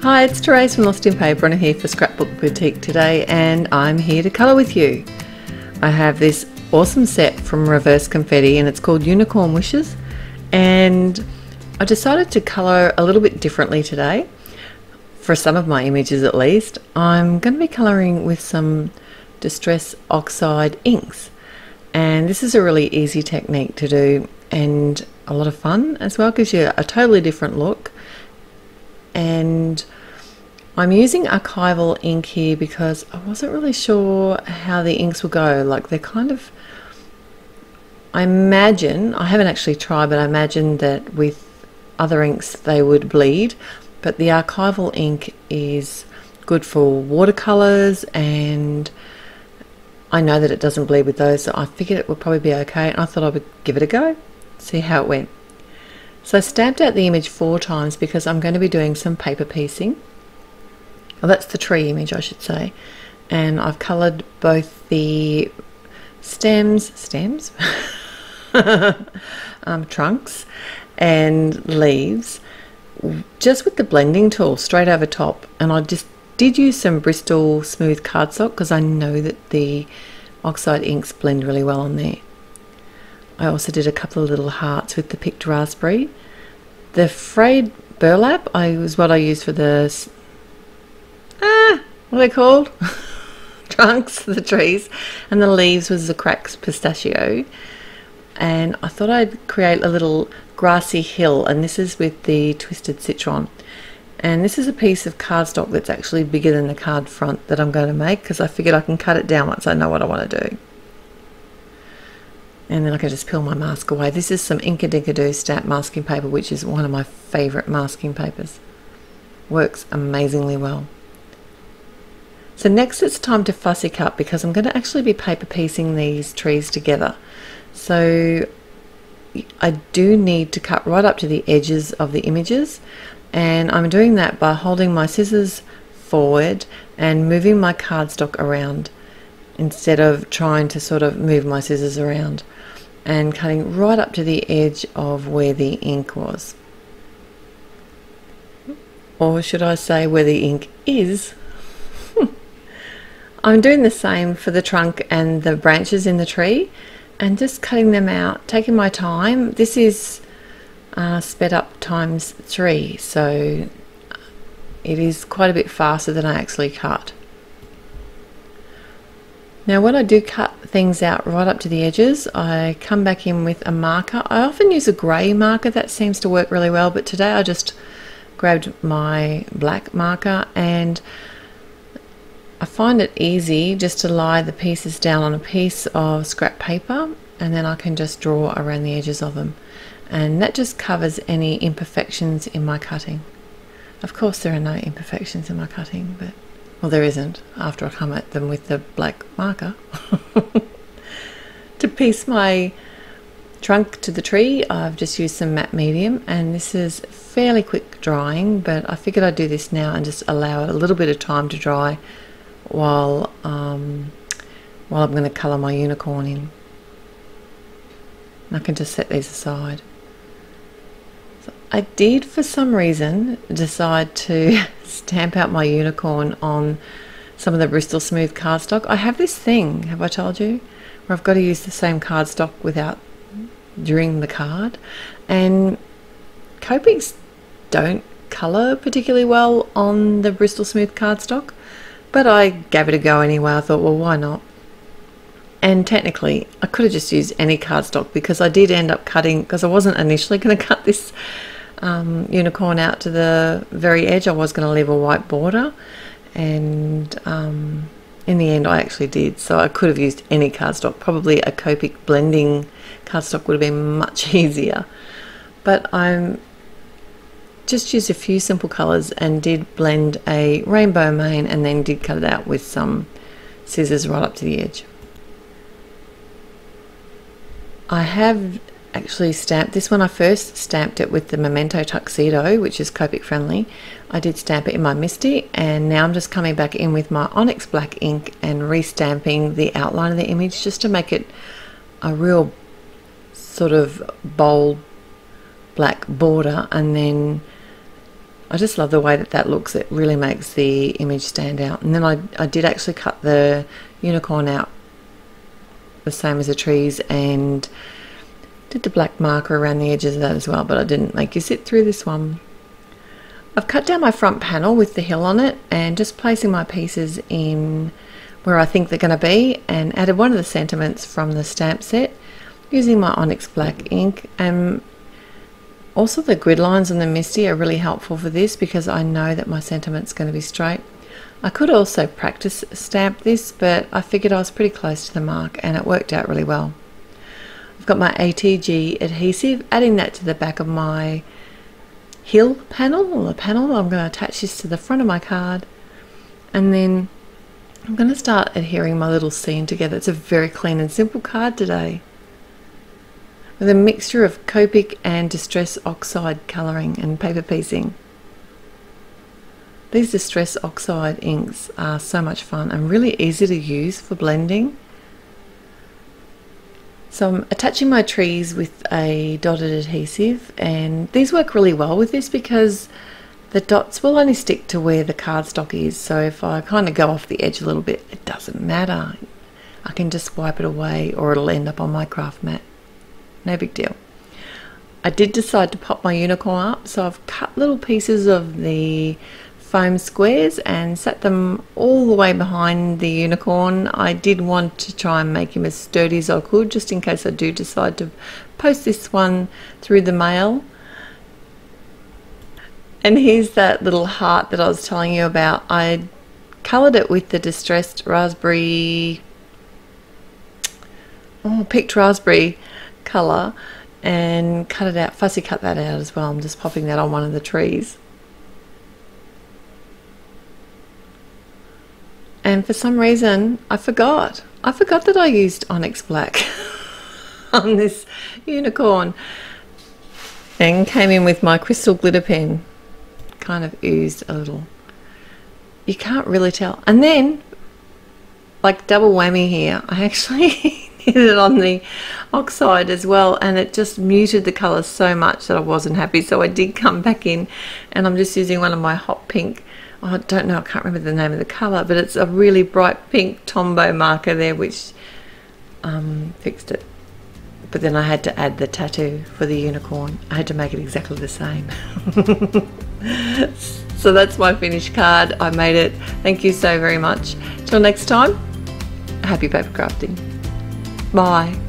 Hi, it's Therese from Lostinpaper and I'm here for Scrapbook Boutique today, and I'm here to colour with you. I have this awesome set from Reverse Confetti and it's called Unicorn Wishes, and I decided to colour a little bit differently today. For some of my images at least, I'm going to be colouring with some Distress Oxide inks, and this is a really easy technique to do and a lot of fun as well. Gives you a totally different look. And I'm using archival ink here because I wasn't really sure how the inks will go. Like, they're kind of, I imagine, I haven't actually tried, but I imagine that with other inks they would bleed, but the archival ink is good for watercolors, and I know that it doesn't bleed with those, so I figured it would probably be okay, and I thought I would give it a go, see how it went. So I stamped out the image 4 times because I'm going to be doing some paper piecing. Well, that's the tree image, I should say. And I've coloured both the stems, trunks and leaves just with the blending tool straight over top. And I just did use some Bristol smooth cardstock because I know that the oxide inks blend really well on there. I also did a couple of little hearts with the picked raspberry. The frayed burlap was what I used for the, what are they called? Trunks, the trees. And the leaves was the cracked pistachio. And I thought I'd create a little grassy hill, and this is with the twisted citron. And this is a piece of cardstock that's actually bigger than the card front that I'm going to make, because I figured I can cut it down once I know what I want to do. And then I can just peel my mask away. This is some Inkadinkado stamp masking paper, which is one of my favourite masking papers. Works amazingly well. So next it's time to fussy cut, because I'm going to actually be paper piecing these trees together. So I do need to cut right up to the edges of the images, and I'm doing that by holding my scissors forward and moving my cardstock around instead of trying to sort of move my scissors around, and cutting right up to the edge of where the ink was. Or should I say where the ink is? I'm doing the same for the trunk and the branches in the tree, and just cutting them out, taking my time. This is sped up times 3, so it is quite a bit faster than I actually cut. Now when I do cut things out right up to the edges, I come back in with a marker. I often use a grey marker, that seems to work really well, but today I just grabbed my black marker, and I find it easy just to lie the pieces down on a piece of scrap paper, and then I can just draw around the edges of them, and that just covers any imperfections in my cutting. Of course there are no imperfections in my cutting, but well, there isn't after I come at them with the black marker. To piece my trunk to the tree, I've just used some matte medium, and this is fairly quick drying, but I figured I'd do this now and just allow it a little bit of time to dry while I'm going to colour my unicorn in. And I can just set these aside. So I did, for some reason, decide to stamp out my unicorn on some of the Bristol smooth cardstock. I have this thing, have I told you, where I've got to use the same cardstock without during the card, and Copics don't colour particularly well on the Bristol smooth cardstock, but I gave it a go anyway. I thought, well, why not? And technically I could have just used any cardstock, because I did end up cutting, because I wasn't initially going to cut this unicorn out to the very edge. I was going to leave a white border, and in the end I actually did. So I could have used any cardstock. Probably a Copic blending cardstock would have been much easier, but I'm just used a few simple colours and did blend a rainbow mane, and then did cut it out with some scissors right up to the edge. I have actually stamped this when I first stamped it with the Memento Tuxedo, which is Copic friendly. I did stamp it in my Misty, and now I'm just coming back in with my Onyx black ink and restamping the outline of the image just to make it a real sort of bold black border, and then I just love the way that that looks. It really makes the image stand out. And then I did actually cut the unicorn out the same as the trees and did the black marker around the edges of that as well, but I didn't make you sit through this one. I've cut down my front panel with the hill on it and just placing my pieces in where I think they're going to be, and added one of the sentiments from the stamp set using my Onyx Black ink. And also the grid lines on the Misty are really helpful for this because I know that my sentiment's going to be straight. I could also practice stamp this, but I figured I was pretty close to the mark and it worked out really well. I've got my ATG adhesive, adding that to the back of my hill panel, or the panel. I'm going to attach this to the front of my card, and then I'm going to start adhering my little scene together. It's a very clean and simple card today, with a mixture of Copic and Distress Oxide colouring and paper piecing. These Distress Oxide inks are so much fun and really easy to use for blending. So I'm attaching my trees with a dotted adhesive, and these work really well with this because the dots will only stick to where the cardstock is. So if I kind of go off the edge a little bit, it doesn't matter. I can just wipe it away or it'll end up on my craft mat. No big deal. I did decide to pop my unicorn up, so I've cut little pieces of the foam squares and set them all the way behind the unicorn. I did want to try and make him as sturdy as I could, just in case I do decide to post this one through the mail. And here's that little heart that I was telling you about. I coloured it with the distressed raspberry, picked raspberry colour, and cut it out, fussy cut that out as well. I'm just popping that on one of the trees. And for some reason, I forgot that I used Onyx Black on this unicorn, and came in with my crystal glitter pen. Kind of oozed a little. You can't really tell. And then, like double whammy here, I actually did it on the oxide as well, and it just muted the colour so much that I wasn't happy. So I did come back in, and I'm just using one of my hot pink, I don't know, I can't remember the name of the colour, but it's a really bright pink Tombow marker there, which fixed it. But then I had to add the tattoo for the unicorn. I had to make it exactly the same. So that's my finished card. I made it. Thank you so very much. Till next time, happy paper crafting. Bye.